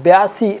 82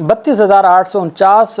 32,849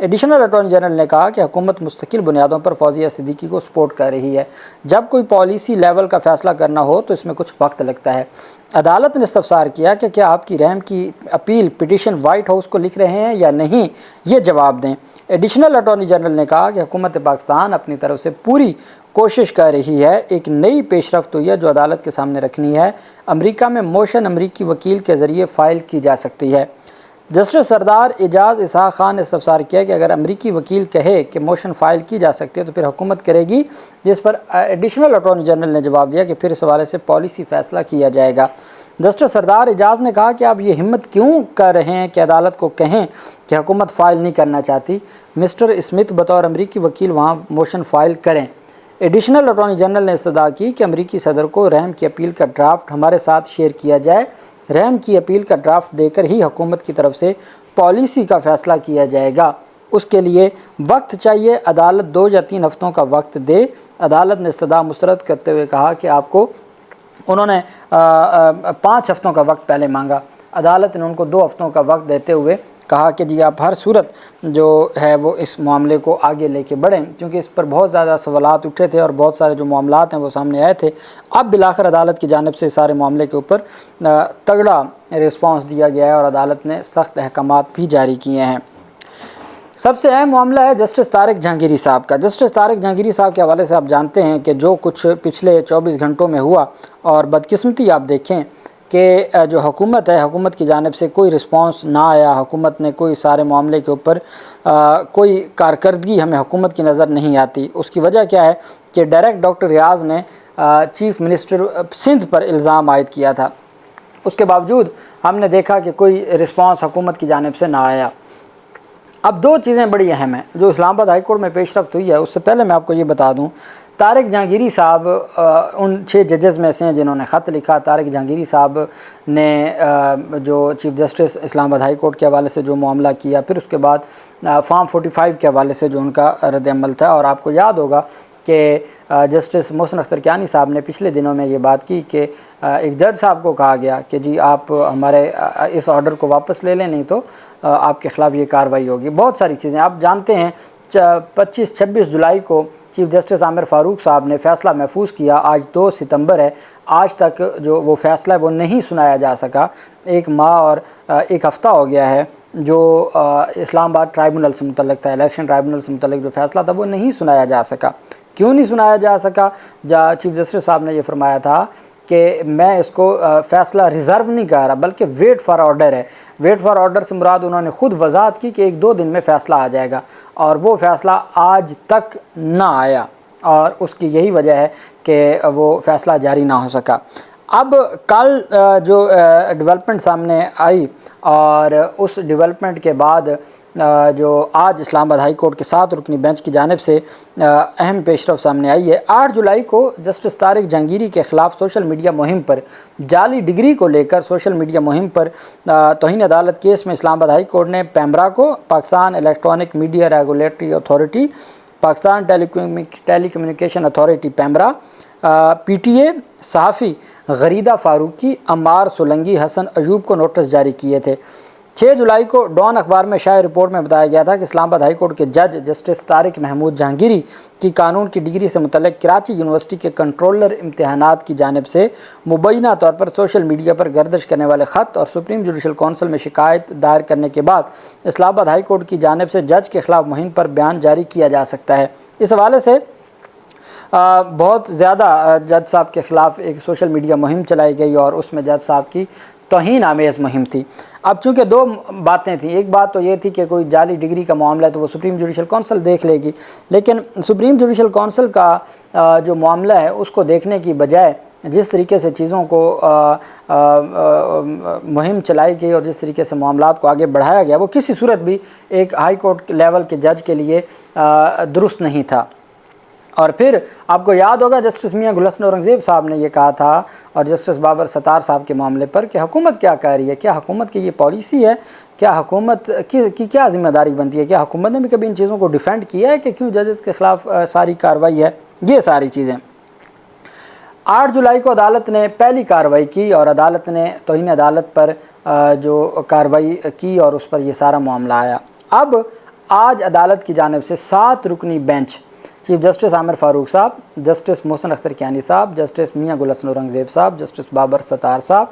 additional attorney general نے کہا کہ حکومت مستقل بنیادوں پر فوزیہ صدیقی کو سپورٹ کر رہی ہے۔ جب کوئی پالیسی لیول کا فیصلہ کرنا ہو تو اس میں کچھ وقت لگتا ہے۔ عدالت نے استفسار کیا کہ کیا آپ کی رحم کی اپیل پٹیشن وائٹ ہاؤس کو لکھ رہے ہیں یا نہیں، یہ جواب دیں۔ ایڈیشنل اٹارنی جنرل نے کہا کہ حکومت پاکستان اپنی طرف سے پوری کوشش کر رہی ہے۔ ایک نئی پیش رفت ہوئی ہے جو عدالت کے سامنے رکھنی ہے۔ امریکہ میں موشن امریکی وکیل کے ذریعے فائل کی جا سکتی ہے۔ جسٹس سردار اعجاز اسحاق خان نے استفسار کیا کہ اگر امریکی وکیل کہے کہ موشن فائل کی جا سکتی ہے تو پھر حکومت کرے گی، جس پر ایڈیشنل اٹارنی جنرل نے جواب دیا کہ پھر اس حوالے سے پالیسی فیصلہ کیا جائے گا۔ جسٹس سردار اعجاز نے کہا کہ آپ یہ ہمت کیوں کر رہے ہیں کہ عدالت کو کہیں کہ حکومت فائل نہیں کرنا چاہتی، مسٹر اسمتھ بطور امریکی وکیل وہاں موشن فائل کریں۔ ایڈیشنل اٹارنی جنرل نے استدعا کی کہ امریکی صدر کو رحم کی اپیل کا ڈرافٹ ہمارے ساتھ شیئر کیا جائے۔ رحم کی اپیل کا ڈرافٹ دے کر ہی حکومت کی طرف سے پالیسی کا فیصلہ کیا جائے گا۔ اس کے لیے وقت چاہیے، عدالت 2 یا 3 ہفتوں کا وقت دے۔ عدالت نے استدعا مسترد کرتے ہوئے کہا کہ انہوں نے 5 ہفتوں کا وقت پہلے مانگا۔ عدالت نے ان کو 2 ہفتوں کا وقت دیتے ہوئے کہا کہ جی آپ ہر صورت جو ہے وہ اس معاملے کو آگے لے کے بڑھیں، کیونکہ اس پر بہت زیادہ سوالات اٹھے تھے اور بہت سارے جو معاملات ہیں وہ سامنے آئے تھے۔ اب بالآخر عدالت کی جانب سے سارے معاملے کے اوپر تگڑا رسپانس دیا گیا ہے اور عدالت نے سخت احکامات بھی جاری کیے ہیں۔ سب سے اہم معاملہ ہے جسٹس طارق جہانگیری صاحب کا۔ جسٹس طارق جہانگیری صاحب کے حوالے سے آپ جانتے ہیں کہ جو کچھ پچھلے 24 گھنٹوں میں ہوا، اور بدقسمتی آپ دیکھیں کہ جو حکومت ہے، حکومت کی جانب سے کوئی رسپانس نہ آیا، حکومت نے کوئی سارے معاملے کے اوپر کوئی کارکردگی ہمیں حکومت کی نظر نہیں آتی۔ اس کی وجہ کیا ہے کہ ڈائریکٹ ڈاکٹر ریاض نے چیف منسٹر سندھ پر الزام عائد کیا تھا، اس کے باوجود ہم نے دیکھا کہ کوئی رسپانس حکومت کی جانب سے نہ آیا۔ اب 2 چیزیں بڑی اہم ہیں جو اسلام آباد ہائی کورٹ میں پیش رفت ہوئی ہے۔ اس سے پہلے میں آپ کو یہ بتا دوں، طارق جہانگیری صاحب ان 6 ججز میں سے ہیں جنہوں نے خط لکھا۔ طارق جہانگیری صاحب نے جو چیف جسٹس اسلام آباد ہائی کورٹ کے حوالے سے جو معاملہ کیا، پھر اس کے بعد فارم 45 کے حوالے سے جو ان کا رد عمل تھا، اور آپ کو یاد ہوگا کہ جسٹس محسن اختر کیانی صاحب نے پچھلے دنوں میں یہ بات کی کہ ایک جج صاحب کو کہا گیا کہ جی آپ ہمارے اس آرڈر کو واپس لے لیں، نہیں تو آپ کے خلاف یہ کارروائی ہوگی۔ بہت ساری چیزیں آپ جانتے ہیں۔ 25-26 جولائی کو چیف جسٹس عامر فاروق صاحب نے فیصلہ محفوظ کیا۔ آج 2 ستمبر ہے، آج تک جو وہ فیصلہ ہے وہ نہیں سنایا جا سکا۔ 1 ماہ اور 1 ہفتہ ہو گیا ہے جو اسلام آباد ٹرائبونل سے متعلق تھا، الیکشن ٹرائبونل سے متعلق جو فیصلہ تھا وہ نہیں سنایا جا سکا۔ کیوں نہیں سنایا جا سکا؟ چیف جسٹس صاحب نے یہ فرمایا تھا کہ میں اس کو فیصلہ ریزرو نہیں کر رہا بلکہ ویٹ فار آرڈر ہے۔ ویٹ فار آرڈر سے مراد انہوں نے خود وضاحت کی کہ 1-2 دن میں فیصلہ آ جائے گا، اور وہ فیصلہ آج تک نہ آیا، اور اس کی یہی وجہ ہے کہ وہ فیصلہ جاری نہ ہو سکا۔ اب کل جو ڈیولپمنٹ سامنے آئی، اور اس ڈیولپمنٹ کے بعد جو آج اسلام آباد ہائی کورٹ کے 7 رکنی بینچ کی جانب سے اہم پیش رفت سامنے آئی ہے۔ 8 جولائی کو جسٹس طارق جہانگیری کے خلاف سوشل میڈیا مہم پر جعلی ڈگری کو لے کر سوشل میڈیا مہم پر توہین عدالت کیس میں اسلام آباد ہائی کورٹ نے پیمرا کو، Pakistan electronic media regulatory authority, Pakistan telecommunication authority PEMRA, P T A, صحافی غریدہ فاروقی، عمار سولنگی، حسن ایوب کو نوٹس جاری کیے تھے۔ 6 جولائی کو ڈان اخبار میں شائع رپورٹ میں بتایا گیا تھا کہ اسلام آباد ہائی کورٹ کے جج جسٹس طارق محمود جہانگیری کی قانون کی ڈگری سے متعلق کراچی یونیورسٹی کے کنٹرولر امتحانات کی جانب سے مبینہ طور پر سوشل میڈیا پر گردش کرنے والے خط اور سپریم جوڈیشل کونسل میں شکایت دائر کرنے کے بعد اسلام آباد ہائی کورٹ کی جانب سے جج کے خلاف مہم پر بیان جاری کیا جا سکتا ہے۔ اس حوالے سے بہت زیادہ جج صاحب کے خلاف ایک سوشل میڈیا مہم چلائی گئی، اور اس میں جج صاحب کی توہین آمیز مہم تھی۔ اب چونکہ 2 باتیں تھیں، ایک بات تو یہ تھی کہ کوئی جعلی ڈگری کا معاملہ ہے تو وہ سپریم جوڈیشل کونسل دیکھ لے گی، لیکن سپریم جوڈیشل کونسل کا جو معاملہ ہے اس کو دیکھنے کی بجائے جس طریقے سے چیزوں کو مہم چلائی گئی اور جس طریقے سے معاملات کو آگے بڑھایا گیا، وہ کسی صورت بھی ایک ہائی کورٹ لیول کے جج کے لیے درست نہیں تھا۔ اور پھر آپ کو یاد ہوگا جسٹس میاں گل حسن اورنگزیب صاحب نے یہ کہا تھا، اور جسٹس بابر ستار صاحب کے معاملے پر، کہ حکومت کیا کہہ رہی ہے، کیا حکومت کی یہ پالیسی ہے، کیا حکومت کی کیا ذمہ داری بنتی ہے، کیا حکومت نے بھی کبھی ان چیزوں کو ڈیفینڈ کیا ہے کہ کیوں ججز کے خلاف ساری کارروائی ہے، یہ ساری چیزیں۔ 8 جولائی کو عدالت نے پہلی کارروائی کی، اور عدالت نے توہین عدالت پر جو کارروائی کی اور اس پر یہ سارا معاملہ آیا۔ اب آج عدالت کی جانب سے 7 رکنی بینچ چیف جسٹس عامر فاروق صاحب، جسٹس محسن اختر کیانی صاحب، جسٹس میاں گل حسن اورنگزیب صاحب، جسٹس بابر ستار صاحب،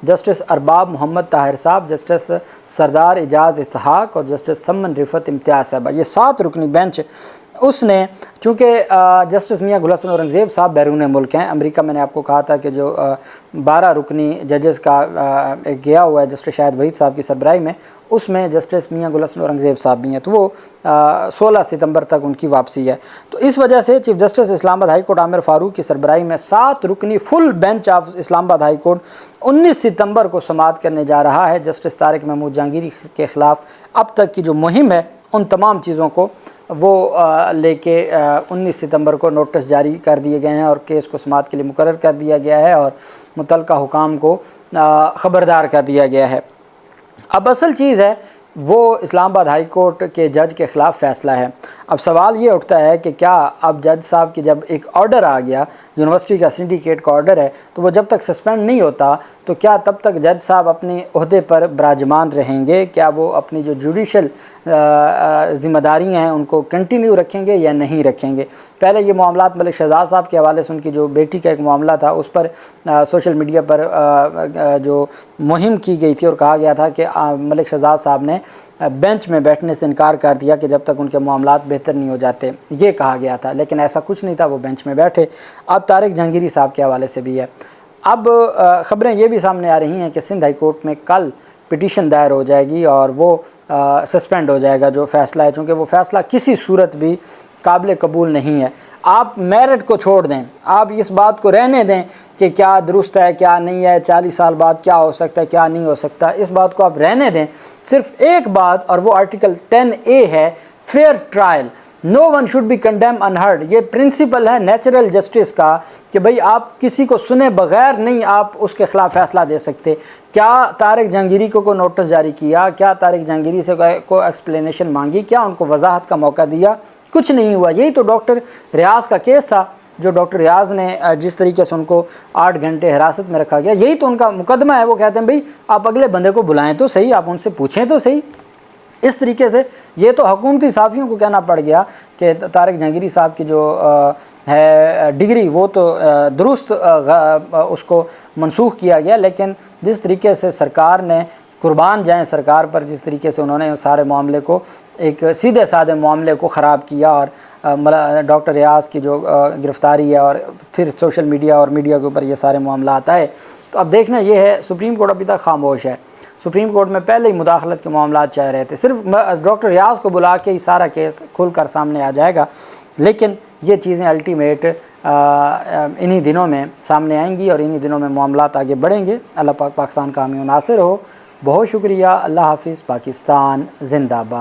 جسٹس ارباب محمد طاہر صاحب، جسٹس سردار اعجاز اسحاق اور جسٹس سمن رفت امتیاز صاحبہ، یہ 7 رکنی بینچ اس نے، چونکہ جسٹس میاں گل حسن اورنگزیب صاحب بیرون ملک ہیں، امریکہ میں نے آپ کو کہا تھا کہ جو 12 رکنی ججز کا ایک گیا ہوا ہے جسٹس شاہد وحید صاحب کی سربراہی میں، اس میں جسٹس میاں گل حسن اورنگزیب صاحب بھی ہیں، تو وہ 16 ستمبر تک ان کی واپسی ہے۔ تو اس وجہ سے چیف جسٹس اسلام آباد ہائی کورٹ عامر فاروق کی سربراہی میں 7 رکنی فل بینچ آف اسلام آباد ہائی کورٹ 19 ستمبر کو سماعت کرنے جا رہا ہے جسٹس طارق محمود جہانگیری کے خلاف اب تک کی جو مہم ہے ان تمام چیزوں کو وہ لے کے 19 ستمبر کو نوٹس جاری کر دیے گئے ہیں اور کیس کو سماعت کے لیے مقرر کر دیا گیا ہے اور متعلقہ حکام کو خبردار کر دیا گیا ہے۔ اب اصل چیز ہے وہ اسلام آباد ہائی کورٹ کے جج کے خلاف فیصلہ ہے۔ اب سوال یہ اٹھتا ہے کہ کیا اب جج صاحب کی جب ایک آرڈر آ گیا، یونیورسٹی کا سنڈیکیٹ کا آرڈر ہے، تو وہ جب تک سسپینڈ نہیں ہوتا تو کیا تب تک جج صاحب اپنے عہدے پر براجمان رہیں گے؟ کیا وہ اپنی جو جوڈیشل ذمہ داریاں ہیں ان کو کنٹینیو رکھیں گے یا نہیں رکھیں گے؟ پہلے یہ معاملات ملک شہزاد صاحب کے حوالے سے ان کی جو بیٹی کا ایک معاملہ تھا اس پر سوشل میڈیا پر جو مہم کی گئی تھی اور کہا گیا تھا کہ ملک شہزاد صاحب نے بینچ میں بیٹھنے سے انکار کر دیا کہ جب تک ان کے معاملات بہتر نہیں ہو جاتے، یہ کہا گیا تھا، لیکن ایسا کچھ نہیں تھا، وہ بینچ میں بیٹھے۔ اب طارق جہانگیری صاحب کے حوالے سے بھی ہے۔ اب خبریں یہ بھی سامنے آ رہی ہیں کہ سندھ ہائی کورٹ میں کل پٹیشن دائر ہو جائے گی اور وہ سسپینڈ ہو جائے گا جو فیصلہ ہے، چونکہ وہ فیصلہ کسی صورت بھی قابل قبول نہیں ہے۔ آپ میرٹ کو چھوڑ دیں، آپ اس بات کو رہنے دیں کہ کیا درست ہے کیا نہیں ہے، 40 سال بعد کیا ہو سکتا ہے کیا نہیں ہو سکتا، اس بات کو آپ رہنے دیں۔ صرف ایک بات، اور وہ آرٹیکل 10A ہے، fair trial, no one should be condemned unheard. یہ پرنسپل ہے نیچرل جسٹس کا کہ بھئی آپ کسی کو سنے بغیر نہیں آپ اس کے خلاف فیصلہ دے سکتے۔ کیا طارق جہانگیری کو نوٹس جاری کیا؟ کیا طارق جہانگیری سے کو ایکسپلینیشن مانگی؟ کیا ان کو وضاحت کا موقع دیا؟ کچھ نہیں ہوا۔ یہی تو ڈاکٹر ریاض کا کیس تھا، جو ڈاکٹر ریاض نے جس طریقے سے ان کو 8 گھنٹے حراست میں رکھا گیا، یہی تو ان کا مقدمہ ہے۔ وہ کہتے ہیں بھئی آپ اگلے بندے کو بلائیں تو صحیح، آپ ان سے پوچھیں تو صحیح۔ اس طریقے سے یہ تو حکومتی صحافیوں کو کہنا پڑ گیا کہ طارق جہانگیری صاحب کی جو ہے ڈگری وہ تو درست اس کو منسوخ کیا گیا، لیکن جس طریقے سے سرکار نے قربان جائیں سرکار پر، جس طریقے سے انہوں نے سارے معاملے کو ایک سیدھے سادے معاملے کو خراب کیا، اور ڈاکٹر ریاض کی جو گرفتاری ہے اور پھر سوشل میڈیا اور میڈیا کے اوپر یہ سارے معاملات آئے، تو اب دیکھنا یہ ہے سپریم کورٹ ابھی تک خاموش ہے۔ سپریم کورٹ میں پہلے ہی مداخلت کے معاملات چل رہے تھے، صرف ڈاکٹر ریاض کو بلا کے ہی سارا کیس کھل کر سامنے آ جائے گا، لیکن یہ چیزیں الٹیمیٹ انہی دنوں میں سامنے آئیں گی اور انہی دنوں میں معاملات آگے بڑھیں گے۔ اللہ پاک پاکستان کا حامی و ناصر ہو۔ بہت شکریہ۔ اللہ حافظ۔ پاکستان زندہ باد۔